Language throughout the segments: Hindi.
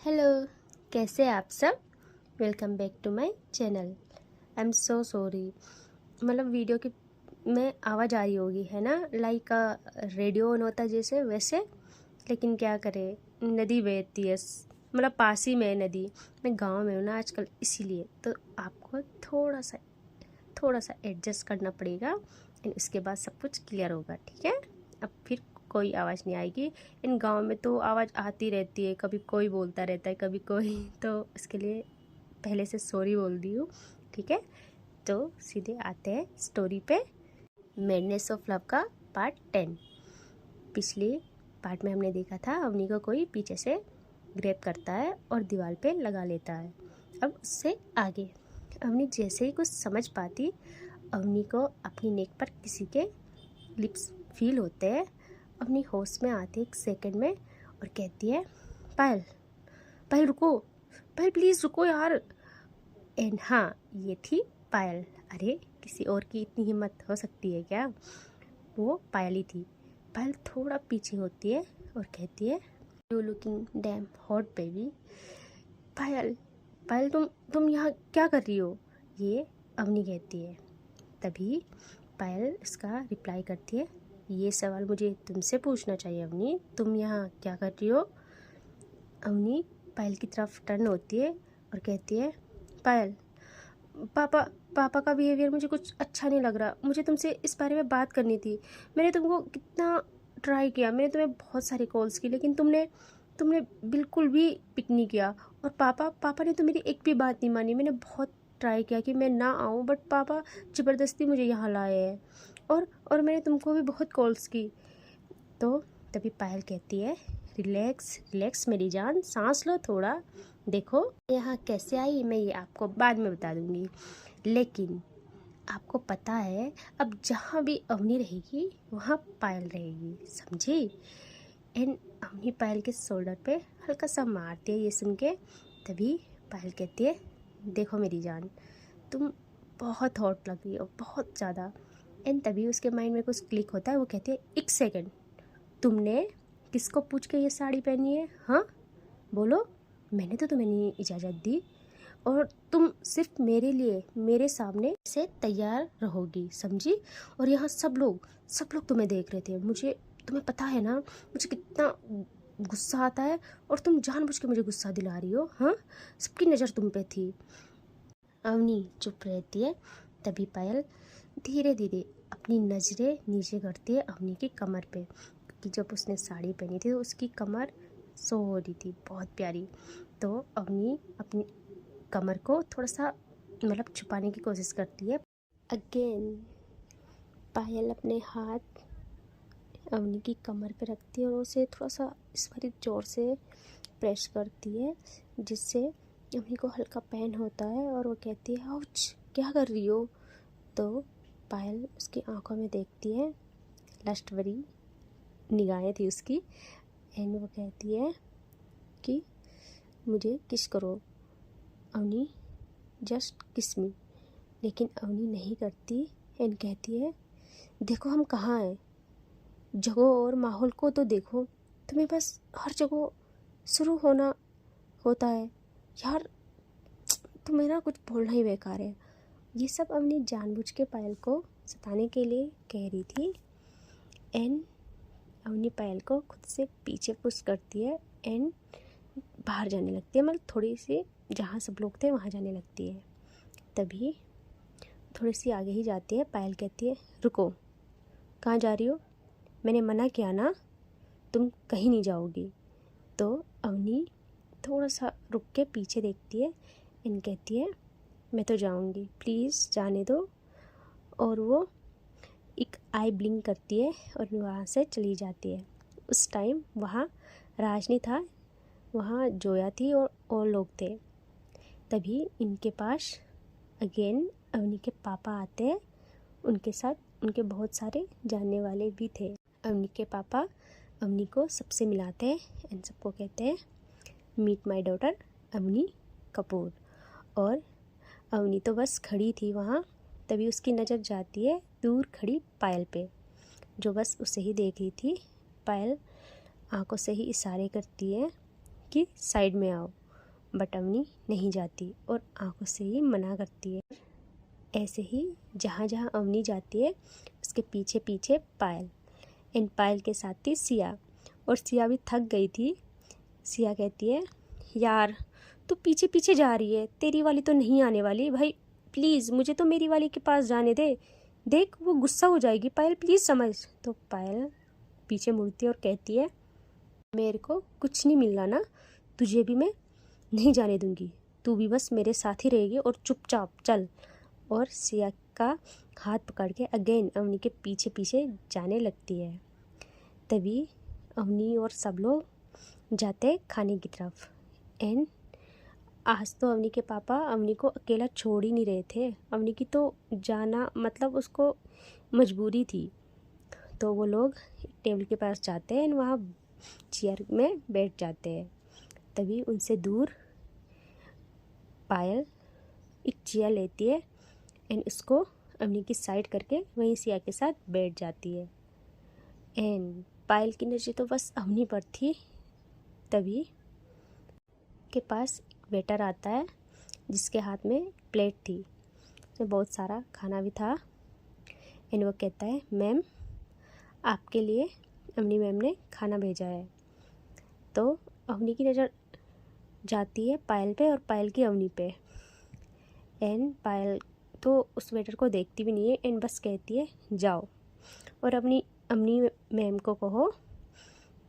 हेलो, कैसे आप सब। Welcome back to my channel. I am so sorry, मतलब वीडियो की में आवाज़ आ रही होगी, है ना, लाइक रेडियो ऑन होता जैसे वैसे। लेकिन क्या करें, नदी बहती है, मतलब पास ही में है नदी। मैं गांव में हूँ ना आजकल, इसीलिए तो आपको थोड़ा सा एडजस्ट करना पड़ेगा। एंड उसके बाद सब कुछ क्लियर होगा, ठीक है। अब फिर कोई आवाज़ नहीं आएगी। इन गांव में तो आवाज़ आती रहती है, कभी कोई बोलता रहता है कभी कोई, तो इसके लिए पहले से सॉरी बोल दी हूँ, ठीक है। तो सीधे आते हैं स्टोरी पे। मैडनेस ऑफ लव का पार्ट 10। पिछले पार्ट में हमने देखा था अवनी को कोई पीछे से ग्रैब करता है और दीवार पे लगा लेता है। अब उससे आगे अवनी जैसे ही कुछ समझ पाती, अवनी को अपनी नेक पर किसी के लिप्स फील होते हैं। अपनी होश में आते एक सेकंड में और कहती है, पायल पायल रुको, पायल प्लीज़ रुको यार। एंड हाँ, ये थी पायल। अरे किसी और की इतनी हिम्मत हो सकती है क्या, वो पायल ही थी। पायल थोड़ा पीछे होती है और कहती है, you looking damn hot baby. Payal Payal तुम यहाँ क्या कर रही हो, ये अवनी कहती है। तभी पायल इसका रिप्लाई करती है, ये सवाल मुझे तुमसे पूछना चाहिए अवनी, तुम यहाँ क्या कर रही हो। अवनी पायल की तरफ टर्न होती है और कहती है, पायल पापा पापा का बिहेवियर मुझे कुछ अच्छा नहीं लग रहा, मुझे तुमसे इस बारे में बात करनी थी। मैंने तुमको कितना ट्राई किया, मैंने तुम्हें बहुत सारे कॉल्स की, लेकिन तुमने तुमने बिल्कुल भी पिक नहीं किया। और पापा ने तो मेरी एक भी बात नहीं मानी। मैंने बहुत ट्राई किया कि मैं ना आऊँ, बट पापा ज़बरदस्ती मुझे यहाँ लाए हैं। और मैंने तुमको भी बहुत कॉल्स की। तो तभी पायल कहती है, रिलैक्स रिलैक्स मेरी जान, सांस लो थोड़ा। देखो यहाँ कैसे आई मैं ये आपको बाद में बता दूंगी, लेकिन आपको पता है अब जहाँ भी अवनी रहेगी वहाँ पायल रहेगी, समझी। एंड अवनी पायल के शोल्डर पे हल्का सा मारती है ये सुन के। तभी पायल कहती है, देखो मेरी जान, तुम बहुत हॉट लग रही हो, बहुत ज़्यादा। एंड तभी उसके माइंड में कुछ क्लिक होता है। वो कहती है, एक सेकेंड, तुमने किसको पूछ के ये साड़ी पहनी है, हाँ बोलो। मैंने तो तुम्हें नहीं इजाज़त दी, और तुम सिर्फ मेरे लिए मेरे सामने से तैयार रहोगी, समझी। और यहाँ सब लोग तुम्हें देख रहे थे। मुझे तुम्हें पता है ना मुझे कितना गुस्सा आता है, और तुम जानबूझ के मुझे गुस्सा दिला रही हो, हाँ। सबकी नज़र तुम पे थी। अवनी चुप रहती है। तभी पायल धीरे धीरे अपनी नज़रें नीचे करती है अवनी की कमर पे, कि जब उसने साड़ी पहनी थी तो उसकी कमर सो हो रही थी, बहुत प्यारी। तो अवनी अपनी कमर को थोड़ा सा मतलब छुपाने की कोशिश करती है। अगेन पायल अपने हाथ अवनी की कमर पे रखती है और उसे थोड़ा सा इस बार ज़ोर से प्रेस करती है, जिससे अवनी को हल्का पेन होता है। और वो कहती है, आउच क्या कर रही हो। तो पायल उसकी आंखों में देखती है, लस्ट भरी निगाहें थी उसकी। एंड वो कहती है कि मुझे किस करो अवनी, जस्ट किस मी। लेकिन अवनी नहीं करती एंड कहती है, देखो हम कहाँ हैं, जगह और माहौल को तो देखो। तुम्हें बस हर जगह शुरू होना होता है यार, तुम्हें ना कुछ बोलना ही बेकार है। ये सब अवनी जानबूझ के पायल को सताने के लिए कह रही थी। एंड अवनी पायल को खुद से पीछे पुश करती है एंड बाहर जाने लगती है, मतलब थोड़ी सी जहाँ सब लोग थे वहाँ जाने लगती है। तभी थोड़ी सी आगे ही जाती है। पायल कहती है, रुको, कहाँ जा रही हो, मैंने मना किया ना, तुम कहीं नहीं जाओगी। तो अवनी थोड़ा सा रुक के पीछे देखती है एंड कहती है, मैं तो जाऊँगी, प्लीज़ जाने दो। और वो एक आई ब्लिंक करती है और वहाँ से चली जाती है। उस टाइम वहाँ राज नहीं था, वहाँ जोया थी और लोग थे। तभी इनके पास अगेन अवनी के पापा आते हैं। उनके साथ उनके बहुत सारे जानने वाले भी थे। अवनी के पापा अवनी को सबसे मिलाते हैं एंड सबको कहते हैं, meet my daughter Avani Kapoor. और अवनी तो बस खड़ी थी वहाँ। तभी उसकी नज़र जाती है दूर खड़ी पायल पे, जो बस उसे ही देख रही थी। पायल आंखों से ही इशारे करती है कि साइड में आओ, बट अवनी नहीं जाती और आंखों से ही मना करती है। ऐसे ही जहाँ जहाँ अवनी जाती है उसके पीछे पीछे पायल, एंड पायल के साथ थी सिया, और सिया भी थक गई थी। सिया कहती है, यार तू पीछे पीछे जा रही है, तेरी वाली तो नहीं आने वाली, भाई प्लीज़ मुझे तो मेरी वाली के पास जाने दे, देख वो गुस्सा हो जाएगी, पायल प्लीज़ समझ। तो पायल पीछे मुड़ती है और कहती है, मेरे को कुछ नहीं मिल रहा ना, तुझे भी मैं नहीं जाने दूंगी, तू भी बस मेरे साथ ही रहेगी और चुपचाप चल। और सिया का हाथ पकड़ के अगेन अवनी के पीछे पीछे जाने लगती है। तभी अवनी और सब लोग जाते खाने की तरफ। एंड आज तो अवनी के पापा अवनी को अकेला छोड़ ही नहीं रहे थे, अवनी की तो जाना मतलब उसको मजबूरी थी। तो वो लोग टेबल के पास जाते हैं, वहाँ चेयर में बैठ जाते हैं। तभी उनसे दूर पायल एक चेयर लेती है एंड उसको अवनी की साइड करके वहीं सिया के साथ बैठ जाती है। एंड पायल की नज़र तो बस अवनी पर थी। तभी के पास एक वेटर आता है जिसके हाथ में प्लेट थी, उसमें बहुत सारा खाना भी था। एंड वो कहता है, मैम आपके लिए अवनी मैम ने खाना भेजा है। तो अवनी की नज़र जाती है पायल पे और पायल की अवनी पे। एंड पायल तो उस वेटर को देखती भी नहीं है एंड बस कहती है, जाओ और अपनी अवनी मैम को कहो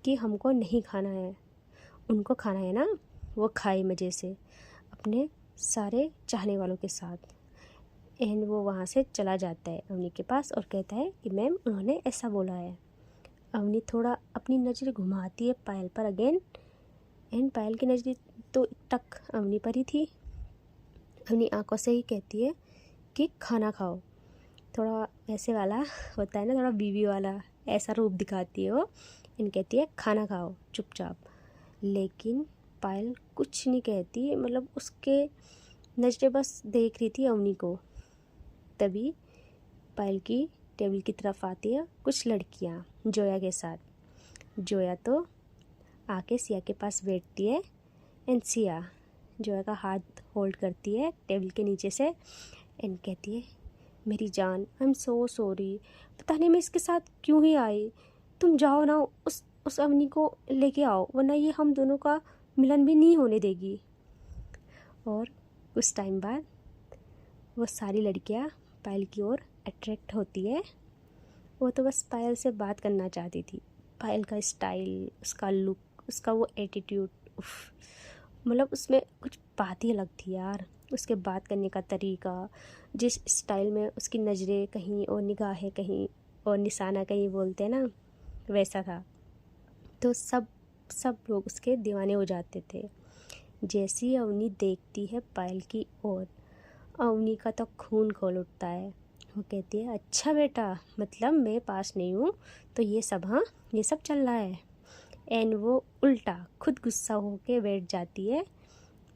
कि हमको नहीं खाना है, उनको खाना है ना, वो खाए मज़े से अपने सारे चाहने वालों के साथ। एंड वो वहाँ से चला जाता है अवनी के पास और कहता है कि मैम उन्होंने ऐसा बोला है। अवनी थोड़ा अपनी नज़र घुमाती है पायल पर अगेन, एंड पायल की नज़र तो तक अवनी पर ही थी। अवनी आंखों से ही कहती है कि खाना खाओ, थोड़ा ऐसे वाला होता है ना, थोड़ा बीवी वाला ऐसा रूप दिखाती है वो। एंड कहती है, खाना खाओ चुपचाप। लेकिन पायल कुछ नहीं कहती, मतलब उसके नज़रें बस देख रही थी अवनी को। तभी पायल की टेबल की तरफ आती है कुछ लड़कियां जोया के साथ। जोया तो आके सिया के पास बैठती है एंड सिया जोया का हाथ होल्ड करती है टेबल के नीचे से एंड कहती है, मेरी जान आई एम सो सॉरी, पता नहीं मैं इसके साथ क्यों ही आई, तुम जाओ ना, उस अवनी को लेके आओ, वरना ये हम दोनों का मिलन भी नहीं होने देगी। और कुछ टाइम बाद वो सारी लड़कियां पायल की ओर अट्रैक्ट होती है। वो तो बस पायल से बात करना चाहती थी। पायल का स्टाइल, उसका लुक, उसका वो एटीट्यूड, मतलब उसमें कुछ बात ही अलग थी यार। उसके बात करने का तरीका, जिस स्टाइल में उसकी नज़रें कहीं और निगाहें कहीं और निशाना कहीं बोलते हैं ना, वैसा था। तो सब लोग उसके दीवाने हो जाते थे। जैसी अवनी देखती है पायल की ओर, अवनी का तो खून खोल उठता है। वो कहती है, अच्छा बेटा, मतलब मैं पास नहीं हूँ तो ये सब, हाँ ये सब चल रहा है। एंड वो उल्टा खुद गुस्सा होके बैठ जाती है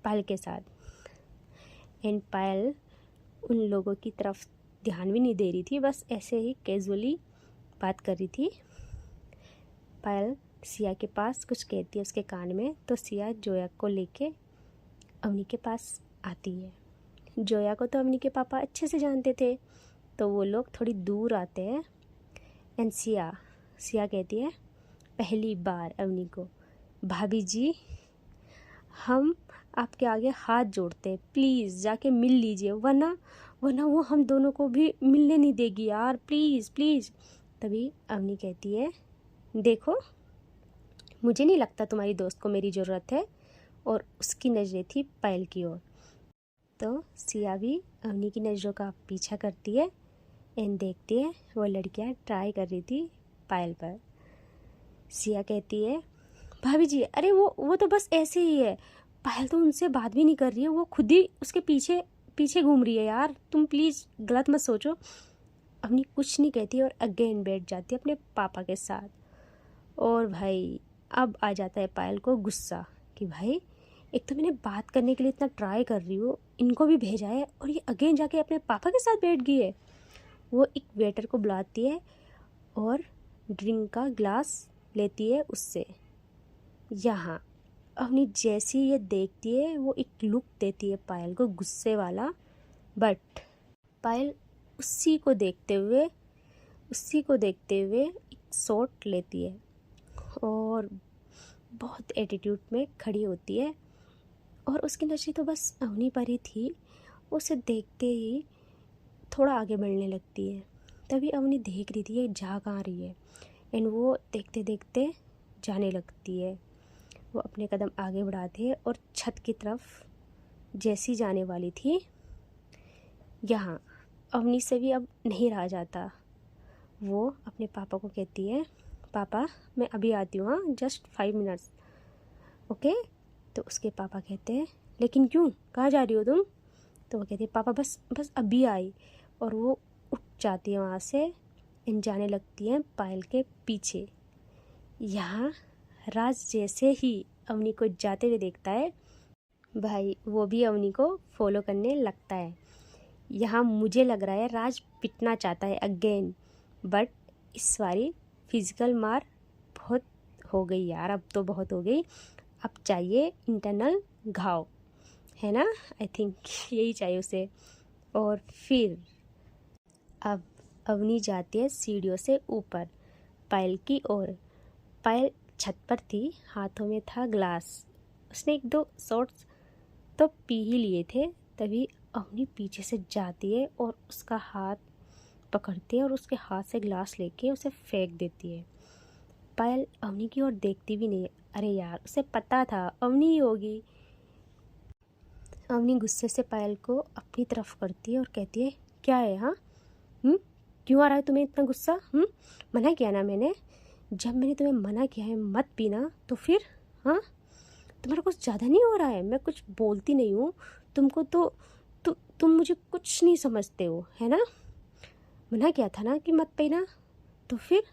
पायल के साथ। एंड पायल उन लोगों की तरफ ध्यान भी नहीं दे रही थी, बस ऐसे ही कैजुअली बात कर रही थी। पायल सिया के पास कुछ कहती है उसके कान में, तो सिया जोया को लेके अवनी के पास आती है। जोया को तो अवनी के पापा अच्छे से जानते थे, तो वो लोग थोड़ी दूर आते हैं। एंड सिया कहती है पहली बार अवनी को, भाभी जी हम आपके आगे हाथ जोड़ते हैं, प्लीज़ जाके मिल लीजिए, वरना वो हम दोनों को भी मिलने नहीं देगी यार, प्लीज़ प्लीज़। तभी अवनी कहती है, देखो मुझे नहीं लगता तुम्हारी दोस्त को मेरी ज़रूरत है। और उसकी नज़रें थी पायल की ओर। तो सिया भी अवनी की नज़रों का पीछा करती है एंड देखती है वो लड़कियां ट्राई कर रही थी पायल पर। सिया कहती है, भाभी जी अरे वो तो बस ऐसे ही है, पायल तो उनसे बात भी नहीं कर रही है, वो खुद ही उसके पीछे पीछे घूम रही है यार, तुम प्लीज़ गलत मत सोचो। अवनी कुछ नहीं कहती और अगेन बैठ जाती है अपने पापा के साथ। और भाई अब आ जाता है पायल को गुस्सा कि भाई एक तो मैंने बात करने के लिए इतना ट्राई कर रही हूँ, इनको भी भेजा है और ये अगेन जाके अपने पापा के साथ बैठ गई है। वो एक वेटर को बुलाती है और ड्रिंक का ग्लास लेती है उससे। यहाँ अवनी जैसी ये देखती है वो एक लुक देती है पायल को गुस्से वाला, बट पायल उसी को देखते हुए एक शॉट लेती है और बहुत एटीट्यूड में खड़ी होती है। और उसकी नज़र तो बस अवनी पर ही थी। उसे देखते ही थोड़ा आगे बढ़ने लगती है। तभी अवनी देख रही थी ये जा कहाँ रही है, एंड वो देखते देखते जाने लगती है। वो अपने कदम आगे बढ़ाते हैं और छत की तरफ जैसी जाने वाली थी, यहाँ अवनी से भी अब नहीं रहा जाता। वो अपने पापा को कहती है, पापा मैं अभी आती हूँ, हाँ जस्ट 5 मिनट्स, ओके। तो उसके पापा कहते हैं, लेकिन क्यों, कहाँ जा रही हो तुम? तो वो कहती है, पापा बस अभी आई। और वो उठ जाती है वहाँ से एंड जाने लगती है पायल के पीछे। यहाँ राज जैसे ही अवनी को जाते हुए देखता है, भाई वो भी अवनी को फॉलो करने लगता है। यहाँ मुझे लग रहा है राज पिटना चाहता है अगेन, बट इस बारी फिजिकल मार बहुत हो गई यार, अब तो बहुत हो गई। अब चाहिए इंटरनल घाव, है ना, आई थिंक यही चाहिए उसे। और फिर अब अवनी जाती है सीढ़ियों से ऊपर पायल की ओर। पायल छत पर थी, हाथों में था ग्लास। उसने 1-2 शॉट्स तो पी ही लिए थे। तभी अवनी पीछे से जाती है और उसका हाथ पकड़ती है और उसके हाथ से ग्लास लेके उसे फेंक देती है। पायल अवनी की ओर देखती भी नहीं है। अरे यार, उसे पता था अवनी ही होगी। अवनी गुस्से से पायल को अपनी तरफ करती है और कहती है, क्या है, हाँ क्यों आ रहा है तुम्हें इतना गुस्सा? मना किया ना मैंने, जब मैंने तुम्हें मना किया है मत पीना, तो फिर हाँ तुम्हारा कुछ ज़्यादा नहीं हो रहा है? मैं कुछ बोलती नहीं हूँ तुमको तो तुम मुझे कुछ नहीं समझते हो, है ना? मना किया था ना कि मत पीना, तो फिर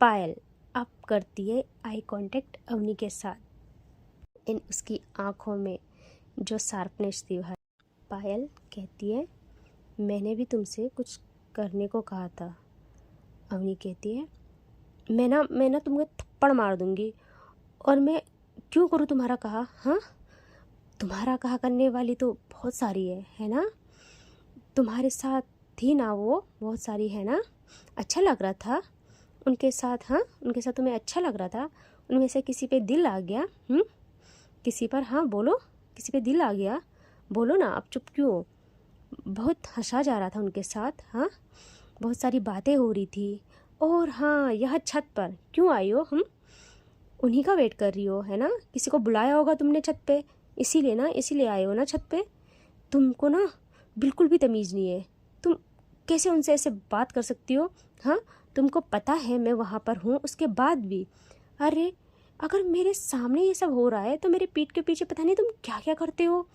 पायल अब करती है आई कांटेक्ट अवनी के साथ। इन उसकी आँखों में जो शार्पनेस थी भाई। पायल कहती है, मैंने भी तुमसे कुछ करने को कहा था। अवनी कहती है, मैं ना तुम्हें थप्पड़ मार दूंगी। और मैं क्यों करूँ तुम्हारा कहा? हाँ, तुम्हारा कहा करने वाली तो बहुत सारी है ना? तुम्हारे साथ थी ना वो बहुत सारी, है ना? अच्छा लग रहा था उनके साथ, हाँ उनके साथ तुम्हें अच्छा लग रहा था। उनमें से किसी पे दिल आ गया? किसी पर, हाँ बोलो, किसी पे दिल आ गया? बोलो ना, आप चुप क्यों हो? बहुत हंसा जा रहा था उनके साथ, हाँ बहुत सारी बातें हो रही थी। और हाँ, यह छत पर क्यों आई हो? उन्हीं का वेट कर रही हो, है ना? किसी को बुलाया होगा तुमने छत पे, इसीलिए आए हो ना छत पे। तुमको ना बिल्कुल भी तमीज़ नहीं है। तुम कैसे उनसे ऐसे बात कर सकती हो? हाँ, तुमको पता है मैं वहाँ पर हूँ, उसके बाद भी। अरे अगर मेरे सामने ये सब हो रहा है तो मेरे पीठ के पीछे पता नहीं तुम क्या क्या करते हो।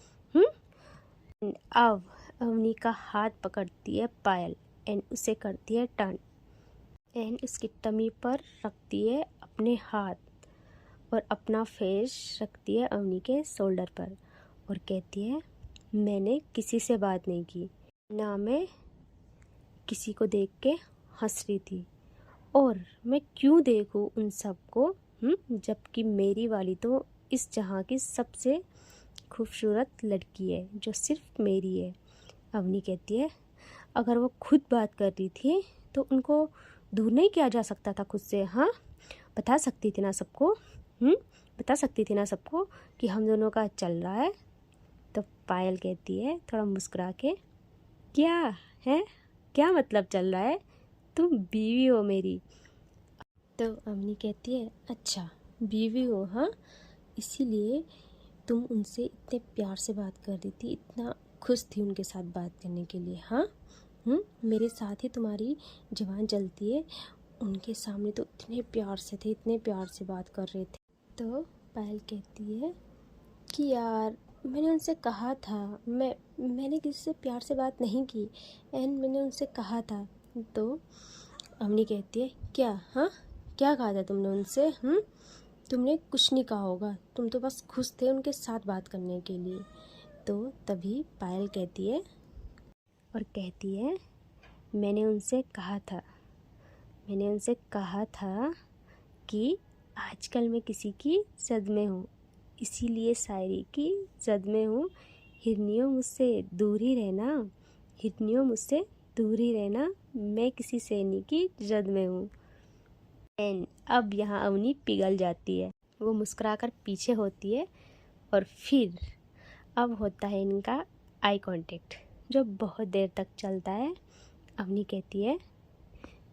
अब अवनी का हाथ पकड़ती है पायल एंड उसे करती है टर्न एंड उसकी टमी पर रखती है अपने हाथ और अपना फेस रखती है अवनी के शोल्डर पर और कहती है, मैंने किसी से बात नहीं की ना, मैं किसी को देख के हंस रही थी। और मैं क्यों देखूं उन सबको, जबकि मेरी वाली तो इस जहाँ की सबसे खूबसूरत लड़की है जो सिर्फ मेरी है। अवनी कहती है, अगर वो खुद बात कर रही थी तो उनको दूर नहीं किया जा सकता था खुद से? हाँ, बता सकती थी ना सबको, बता सकती थी ना सबको कि हम दोनों का चल रहा है। तो पायल कहती है थोड़ा मुस्कुरा के, क्या है, क्या मतलब चल रहा है? तुम बीवी हो मेरी। तो अवनी कहती है, अच्छा बीवी हो, हाँ इसीलिए तुम उनसे इतने प्यार से बात कर रही थी, इतना खुश थी उनके साथ बात करने के लिए, हाँ मेरे साथ ही तुम्हारी जुबान चलती है, उनके सामने तो इतने प्यार से बात कर रहे थे। तो पायल कहती है कि यार मैंने उनसे कहा था, मैंने किसी से प्यार से बात नहीं की एंड मैंने उनसे कहा था। तो अवनी कहती है, क्या, हाँ क्या कहा था तुमने उनसे? तुमने कुछ नहीं कहा होगा, तुम तो बस खुश थे उनके साथ बात करने के लिए। तो तभी पायल कहती है मैंने उनसे कहा था कि आजकल मैं किसी की जद में हूँ, इसीलिए शायरी की जद में हूँ। हिरनियों मुझसे दूर ही रहना, हिरनियों मुझसे दूर ही रहना, मैं किसी सैनी की जद में हूँ। एंड अब यहाँ अवनी पिघल जाती है, वो मुस्कुराकर पीछे होती है और फिर अब होता है इनका आई कांटेक्ट जो बहुत देर तक चलता है। अवनी कहती है,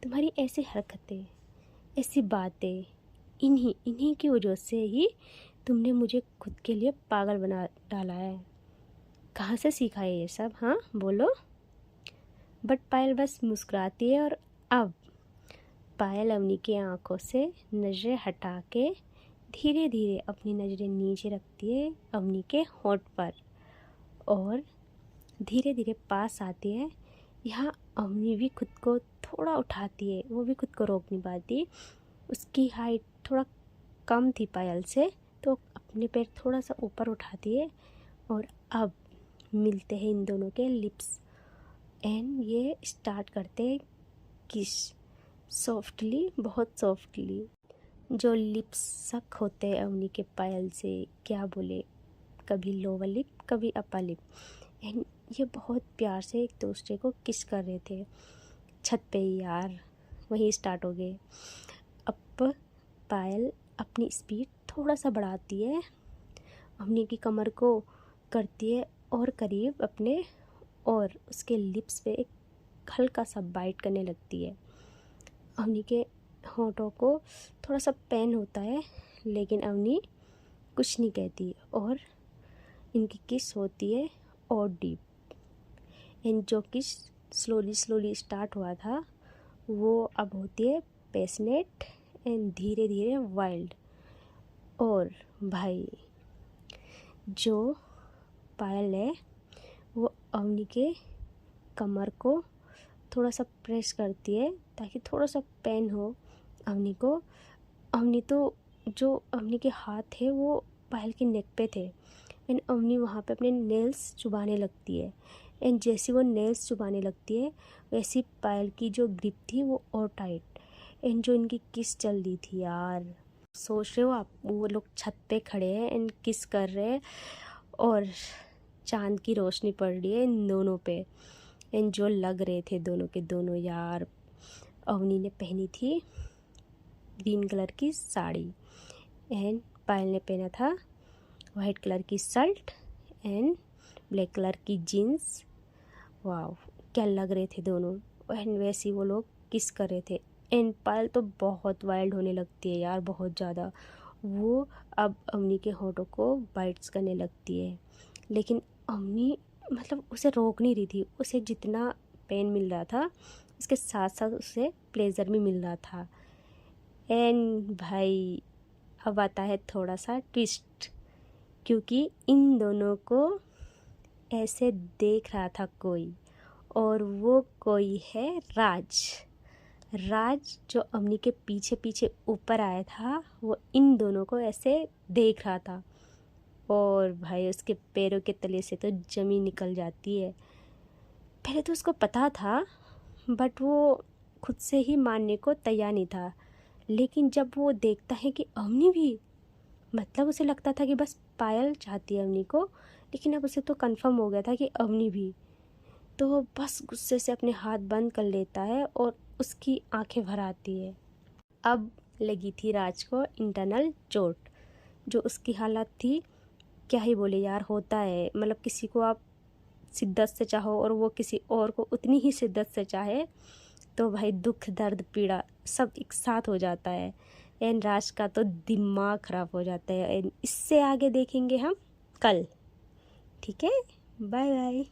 तुम्हारी ऐसी हरकतें, ऐसी बातें, इन्हीं की वजह से ही तुमने मुझे खुद के लिए पागल बना डाला है। कहाँ से सीखा है ये सब, हाँ बोलो। बट पायल बस मुस्कुराती है और अब पायल अवनी की आंखों से नज़रें हटा के धीरे धीरे अपनी नज़रें नीचे रखती है अवनी के होंठ पर और धीरे धीरे पास आती है। यहाँ अवनी भी खुद को थोड़ा उठाती है, वो भी खुद को रोक नहीं पाती। उसकी हाइट थोड़ा कम थी पायल से, तो अपने पैर थोड़ा सा ऊपर उठाती है और अब मिलते हैं इन दोनों के लिप्स एंड ये स्टार्ट करते हैं किस, सॉफ्टली, बहुत सॉफ्टली। जो लिप्स सक होते हैं अवनी के पायल से, क्या बोले, कभी लोअर लिप कभी अपर लिप, एंड ये बहुत प्यार से एक दूसरे को किस कर रहे थे छत पे ही यार, वहीं स्टार्ट हो गए। अब पायल अपनी स्पीड थोड़ा सा बढ़ाती है, अवनी की कमर को करती है और करीब अपने, और उसके लिप्स पे एक हल्का सा बाइट करने लगती है। अवनी के होंठों को थोड़ा सा पेन होता है लेकिन अवनी कुछ नहीं कहती और इनकी किस होती है और डीप। एंड जो किस स्लोली स्टार्ट हुआ था वो अब होती है पैशनेट एंड धीरे धीरे वाइल्ड। और भाई जो पायल है वो अवनी के कमर को थोड़ा सा प्रेस करती है ताकि थोड़ा सा पेन हो अवनी को। अवनी तो, जो अवनी के हाथ है वो पायल के नेक पे थे एंड अवनी वहाँ पे अपने नेल्स चुभाने लगती है एंड जैसे वो नेल्स चुभाने लगती है वैसी पायल की जो ग्रिप थी वो और टाइट एंड जो इनकी किस चल रही थी यार, सोच रहे हो आप, वो लोग छत पे खड़े हैं एंड किस कर रहे हैं और चांद की रोशनी पड़ रही है इन दोनों पे एंड जो लग रहे थे दोनों के दोनों यार। अवनी ने पहनी थी ग्रीन कलर की साड़ी एंड पायल ने पहना था वाइट कलर की शर्ट एंड ब्लैक कलर की जीन्स। वाह क्या लग रहे थे दोनों, एंड वैसे वो लोग किस कर रहे थे। एंड पायल तो बहुत वाइल्ड होने लगती है यार, बहुत ज़्यादा। वो अब अवनी के होठों को बाइट्स करने लगती है लेकिन अवनी मतलब उसे रोक नहीं रही थी। उसे जितना पेन मिल रहा था उसके साथ साथ उसे प्लेजर भी मिल रहा था। एंड भाई अब आता है थोड़ा सा ट्विस्ट, क्योंकि इन दोनों को ऐसे देख रहा था कोई और वो कोई है राज। राज जो अवनी के पीछे पीछे ऊपर आया था वो इन दोनों को ऐसे देख रहा था और भाई उसके पैरों के तले से तो जमीन निकल जाती है। पहले तो उसको पता था बट वो खुद से ही मानने को तैयार नहीं था, लेकिन जब वो देखता है कि अवनी भी, मतलब उसे लगता था कि बस पायल चाहती है अवनी को, लेकिन अब उसे तो कंफर्म हो गया था कि अवनी भी, तो वो बस गुस्से से अपने हाथ बंद कर लेता है और उसकी आंखें भर आती है। अब लगी थी राज को इंटरनल चोट, जो उसकी हालत थी क्या ही बोले यार, होता है मतलब किसी को आप शिद्दत से चाहो और वो किसी और को उतनी ही शिद्दत से चाहे तो भाई दुख दर्द पीड़ा सब एक साथ हो जाता है एंड राज का तो दिमाग ख़राब हो जाता है। एंड इससे आगे देखेंगे हम कल, ठीक है, बाय बाय।